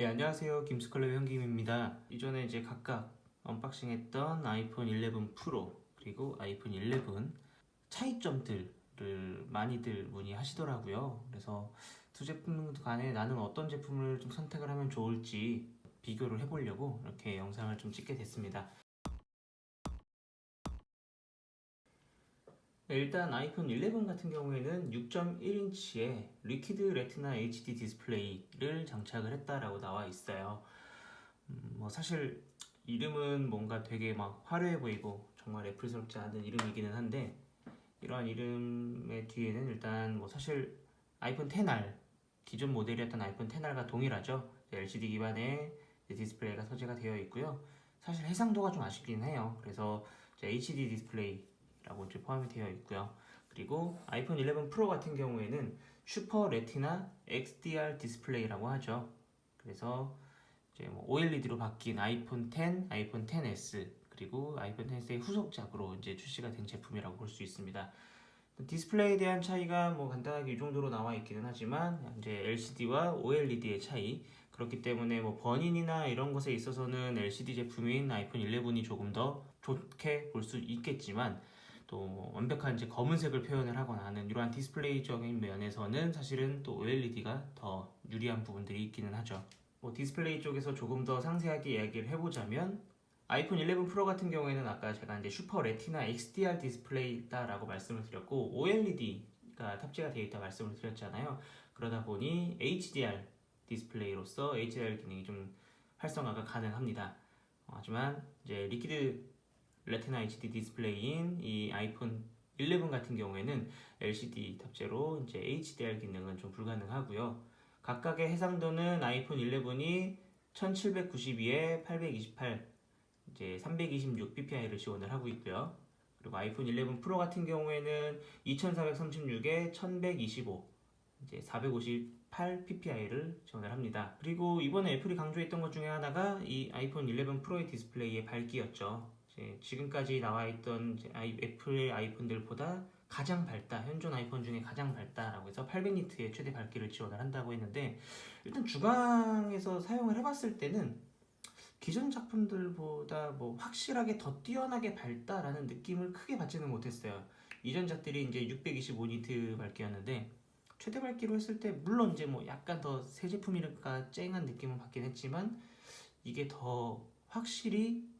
네, 안녕하세요. 김스컬랩의 현김입니다. 이전에 이제 각각 언박싱했던 아이폰 11 프로 그리고 아이폰 11 차이점들을 많이들 문의하시더라고요. 그래서 두 제품 간에 나는 어떤 제품을 좀 선택을 하면 좋을지 비교를 해보려고 이렇게 영상을 좀 찍게 됐습니다. 네, 일단 아이폰 11 같은 경우에는 6.1인치의 리퀴드 레티나 HD 디스플레이를 장착을 했다라고 나와 있어요. 뭐 사실 이름은 뭔가 되게 막 화려해 보이고 정말 애플스럽지 않은 이름이기는 한데, 이러한 이름의 뒤에는 일단 뭐 사실 아이폰 10R, 기존 모델이었던 아이폰 10R과 동일하죠. LCD 기반의 디스플레이가 서재가 되어 있고요. 사실 해상도가 좀 아쉽긴 해요. 그래서 HD 디스플레이라고 이제 포함이 되어 있고요. 그리고 아이폰 11 프로 같은 경우에는 슈퍼 레티나 XDR 디스플레이라고 하죠. 그래서 이제 뭐 OLED로 바뀐 아이폰 10, 아이폰 10s 그리고 아이폰 10s의 후속작으로 이제 출시가 된 제품이라고 볼 수 있습니다. 디스플레이에 대한 차이가 뭐 간단하게 이 정도로 나와 있기는 하지만 이제 LCD와 OLED의 차이, 그렇기 때문에 뭐 번인이나 이런 것에 있어서는 LCD 제품인 아이폰 11이 조금 더 좋게 볼 수 있겠지만, 또 완벽한 이제 검은색을 표현을 하거나 하는 이러한 디스플레이적인 면에서는 사실은 또 OLED가 더 유리한 부분들이 있기는 하죠. 뭐 디스플레이 쪽에서 조금 더 상세하게 이야기를 해보자면, 아이폰 11 프로 같은 경우에는 아까 제가 이제 슈퍼 레티나 XDR 디스플레이다라고 말씀을 드렸고 OLED가 탑재가 되어 있다 말씀을 드렸잖아요. 그러다 보니 HDR 디스플레이로서 HDR 기능이 좀 활성화가 가능합니다. 하지만 이제 리퀴드 레티나 HD 디스플레이인 이 아이폰 11 같은 경우에는 LCD 탑재로 이제 HDR 기능은 좀 불가능하고요. 각각의 해상도는 아이폰 11이 1792에 828, 이제 326 ppi를 지원을 하고 있고요. 그리고 아이폰 11 프로 같은 경우에는 2436에 1125, 이제 458 ppi를 지원을 합니다. 그리고 이번에 애플이 강조했던 것 중에 하나가 이 아이폰 11 프로의 디스플레이의 밝기였죠. 지금까지 나와 있던 애플의 아이폰들보다 가장 밝다, 현존 아이폰 중에 가장 밝다라고 해서 800니트의 최대 밝기를 지원을 한다고 했는데, 일단 주광에서 사용을 해봤을 때는 기존 작품들보다 뭐 확실하게 더 뛰어나게 밝다라는 느낌을 크게 받지는 못했어요. 이전작들이 이제 625니트 밝기였는데, 최대 밝기로 했을 때 물론 이제 뭐 약간 더 새 제품이니까 쨍한 느낌은 받긴 했지만, 이게 더 확실히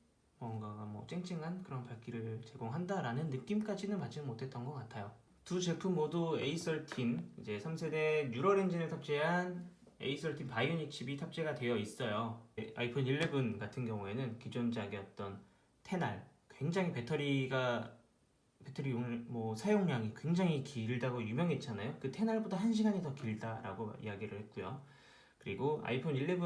뭔가가 뭐 쨍쨍한 그런 밝기를 제공한다라는 느낌까지는 받지는 못했던 것 같아요. 두 제품 모두 A13, 이제 3세대 뉴럴 엔진을 탑재한 A13 바이오닉 칩이 탑재가 되어 있어요. 아이폰 11 같은 경우에는 기존작이었던 10R, 굉장히 배터리 뭐 사용량이 굉장히 길다고 유명했잖아요. 그 10R보다 1시간이 더 길다라고 이야기를 했고요. 그리고 아이폰 11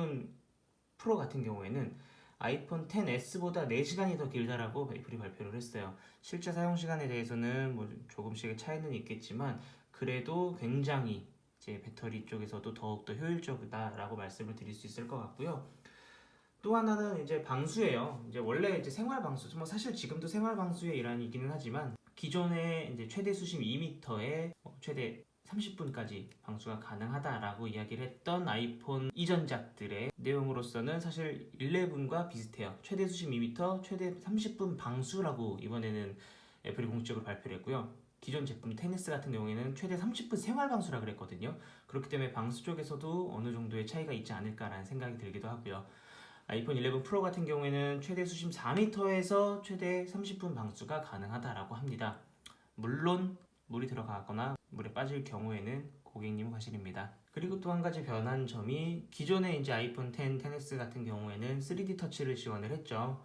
프로 같은 경우에는 아이폰 10s보다 4시간이 더 길다라고 애플이 발표를 했어요. 실제 사용 시간에 대해서는 뭐 조금씩의 차이는 있겠지만, 그래도 굉장히 이제 배터리 쪽에서도 더욱더 효율적이다라고 말씀을 드릴 수 있을 것 같고요. 또 하나는 이제 방수예요. 이제 원래 이제 생활 방수, 뭐 사실 지금도 생활 방수의 일환이기는 하지만, 기존에 이제 최대 수심 2m에 최대 30분까지 방수가 가능하다라고 이야기를 했던 아이폰 이전작들의 내용으로서는 사실 11과 비슷해요. 최대 수심 2m, 최대 30분 방수라고 이번에는 애플이 공식적으로 발표를 했고요. 기존 제품 테니스 같은 경우에는 최대 30분 생활 방수라 그랬거든요. 그렇기 때문에 방수 쪽에서도 어느 정도의 차이가 있지 않을까라는 생각이 들기도 하고요. 아이폰 11 프로 같은 경우에는 최대 수심 4m에서 최대 30분 방수가 가능하다라고 합니다. 물론 물이 들어가거나 물에 빠질 경우에는 고객님 과실입니다. 그리고 또 한 가지 변한 점이, 기존의 이제 아이폰 10, 10s 같은 경우에는 3D 터치를 지원을 했죠.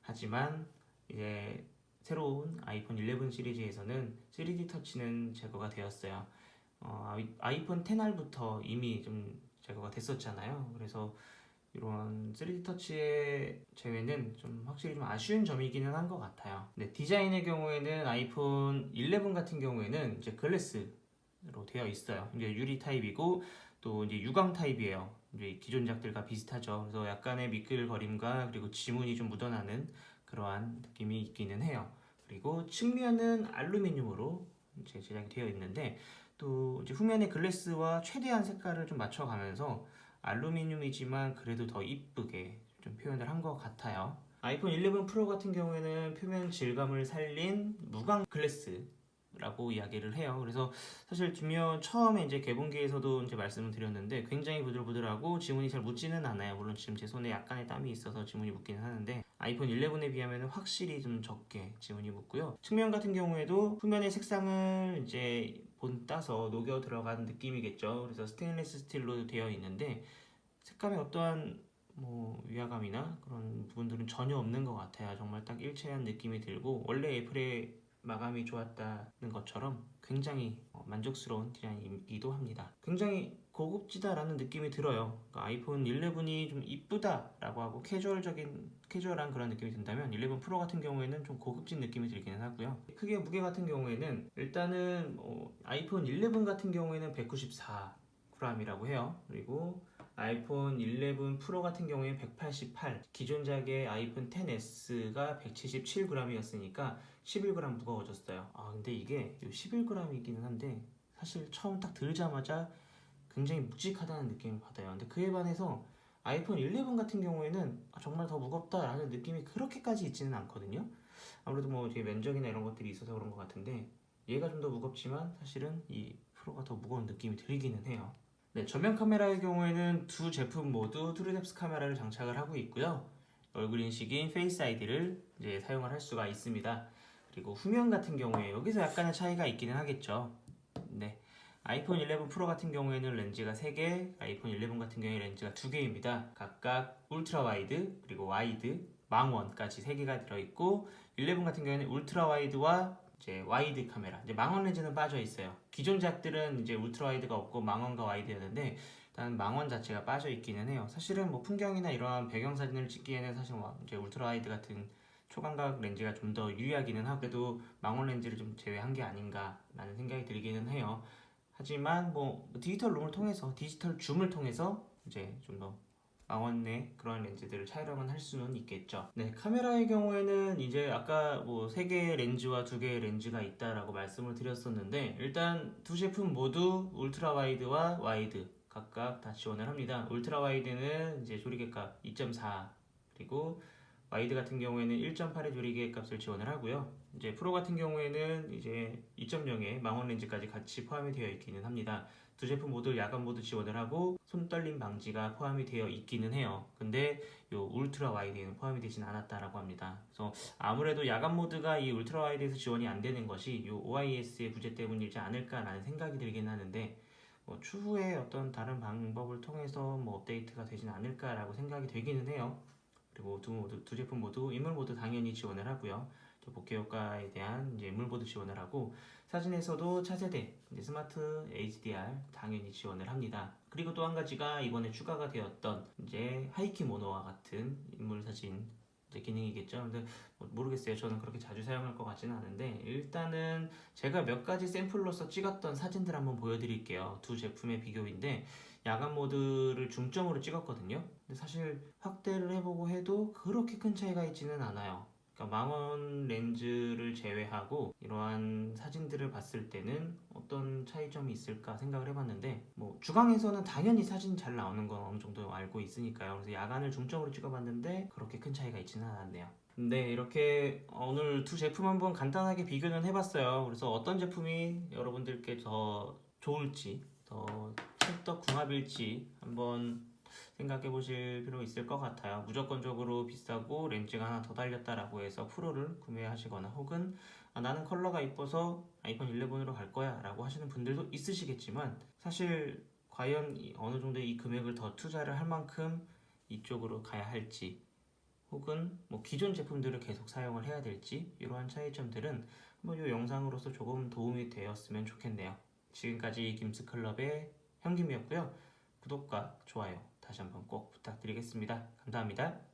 하지만 이제 새로운 아이폰 11 시리즈에서는 3D 터치는 제거가 되었어요. 아이폰 10R부터 이미 좀 제거가 됐었잖아요. 그래서 이런 3D 터치의 제외는 좀 확실히 좀 아쉬운 점이기는 한 것 같아요. 네, 디자인의 경우에는 아이폰 11 같은 경우에는 이제 글래스로 되어 있어요. 이제 유리 타입이고 또 이제 유광 타입이에요. 이제 기존작들과 비슷하죠. 그래서 약간의 미끌거림과 그리고 지문이 좀 묻어나는 그러한 느낌이 있기는 해요. 그리고 측면은 알루미늄으로 이제 제작이 되어 있는데, 또 이제 후면의 글래스와 최대한 색깔을 좀 맞춰가면서 알루미늄이지만 그래도 더 이쁘게 좀 표현을 한 것 같아요. 아이폰 11 프로 같은 경우에는 표면 질감을 살린 무광 글래스라고 이야기를 해요. 그래서 사실 뒷면 처음에 이제 개봉기에서도 이제 말씀을 드렸는데 굉장히 부들부들하고 지문이 잘 묻지는 않아요. 물론 지금 제 손에 약간의 땀이 있어서 지문이 묻기는 하는데 아이폰 11에 비하면 확실히 좀 적게 지문이 묻고요. 측면 같은 경우에도 후면의 색상을 이제 따서 녹여 들어간 느낌이겠죠. 그래서 스테인리스 스틸로 되어 있는데 색감에 어떠한 위화감이나 그런 부분들은 전혀 없는 것 같아요. 정말 딱 일체한 느낌이 들고 원래 애플의 마감이 좋았다는 것처럼 굉장히 만족스러운 디자인이기도 합니다. 굉장히 고급지다라는 느낌이 들어요. 그러니까 아이폰 11이 좀 이쁘다라고 하고 캐주얼한 그런 느낌이 든다면 11 프로 같은 경우에는 좀 고급진 느낌이 들기는 하고요. 크기의 무게 같은 경우에는 일단은 아이폰 11 같은 경우에는 194g이라고 해요. 그리고 아이폰 11 프로 같은 경우에 188, 기존작의 아이폰 XS가 177g이었으니까 11g 무거워졌어요. 근데 이게 11g이기는 한데 사실 처음 딱 들자마자 굉장히 묵직하다는 느낌을 받아요. 근데 그에 반해서 아이폰 11 같은 경우에는 정말 더 무겁다라는 느낌이 그렇게까지 있지는 않거든요. 아무래도 이게 면적이나 이런 것들이 있어서 그런 것 같은데 얘가 좀 더 무겁지만 사실은 이 프로가 더 무거운 느낌이 들기는 해요. 네, 전면 카메라의 경우에는 두 제품 모두 트루뎁스 카메라를 장착을 하고 있고요. 얼굴 인식인 페이스 아이디를 이제 사용을 할 수가 있습니다. 그리고 후면 같은 경우에 여기서 약간의 차이가 있기는 하겠죠. 네, 아이폰 11 프로 같은 경우에는 렌즈가 3개, 아이폰 11 같은 경우에 렌즈가 2개입니다. 각각 울트라 와이드, 그리고 와이드, 망원까지 3개가 들어있고 11 같은 경우에는 울트라 와이드와 이제 와이드 카메라, 이제 망원 렌즈는 빠져 있어요. 기존 작들은 이제 울트라 와이드가 없고 망원과 와이드였는데 일단 망원 자체가 빠져 있기는 해요. 사실은 풍경이나 이러한 배경 사진을 찍기에는 사실 이제 울트라 와이드 같은 초광각 렌즈가 좀 더 유리하기는 하고 그래도 망원 렌즈를 좀 제외한 게 아닌가라는 생각이 들기는 해요. 하지만 디지털 줌을 통해서 이제 좀 더 망원의 그런 렌즈들을 촬영은 할 수는 있겠죠. 네, 카메라의 경우에는 이제 아까 3개의 렌즈와 2개의 렌즈가 있다라고 말씀을 드렸었는데 일단 두 제품 모두 울트라 와이드와 와이드 각각 다 지원을 합니다. 울트라 와이드는 이제 조리개값 2.4 그리고 와이드 같은 경우에는 1.8의 조리개 값을 지원을 하고요. 이제 프로 같은 경우에는 이제 2.0의 망원 렌즈까지 같이 포함이 되어 있기는 합니다. 두 제품 모두 야간 모드 지원을 하고 손떨림 방지가 포함이 되어 있기는 해요. 근데 요 울트라 와이드에는 포함이 되진 않았다라고 합니다. 그래서 아무래도 야간 모드가 이 울트라 와이드에서 지원이 안 되는 것이 요 OIS의 부재 때문이지 않을까라는 생각이 들긴 하는데 추후에 어떤 다른 방법을 통해서 업데이트가 되진 않을까라고 생각이 되기는 해요. 그리고 두 제품 모두 인물 모드 당연히 지원을 하고요. 또 bokeh 효과에 대한 이제 인물 모드 지원을 하고 사진에서도 차세대 스마트 HDR 당연히 지원을 합니다. 그리고 또 한 가지가 이번에 추가가 되었던 이제 하이키 모노와 같은 인물 사진 이제 기능이겠죠. 근데 모르겠어요. 저는 그렇게 자주 사용할 것 같지는 않은데 일단은 제가 몇 가지 샘플로서 찍었던 사진들 한번 보여드릴게요. 두 제품의 비교인데 야간 모드를 중점으로 찍었거든요. 근데 사실 확대를 해보고 해도 그렇게 큰 차이가 있지는 않아요. 그러니까 망원 렌즈를 제외하고 이러한 사진들을 봤을 때는 어떤 차이점이 있을까 생각을 해봤는데 주광에서는 당연히 사진 잘 나오는 건 어느 정도 알고 있으니까요. 그래서 야간을 중점으로 찍어봤는데 그렇게 큰 차이가 있지는 않았네요. 네, 이렇게 오늘 두 제품 한번 간단하게 비교는 해봤어요. 그래서 어떤 제품이 여러분들께 더 좋을지 더 찰떡궁합일지 한번 생각해 보실 필요 있을 것 같아요. 무조건적으로 비싸고 렌즈가 하나 더 달렸다라고 해서 프로를 구매하시거나 혹은 나는 컬러가 이뻐서 아이폰 11으로 갈 거야 라고 하시는 분들도 있으시겠지만 사실 과연 어느 정도 이 금액을 더 투자를 할 만큼 이쪽으로 가야 할지 혹은 기존 제품들을 계속 사용을 해야 될지 이러한 차이점들은 이 영상으로서 조금 도움이 되었으면 좋겠네요. 지금까지 김스클럽의 현김이었고요. 구독과 좋아요 다시 한번 꼭 부탁드리겠습니다. 감사합니다.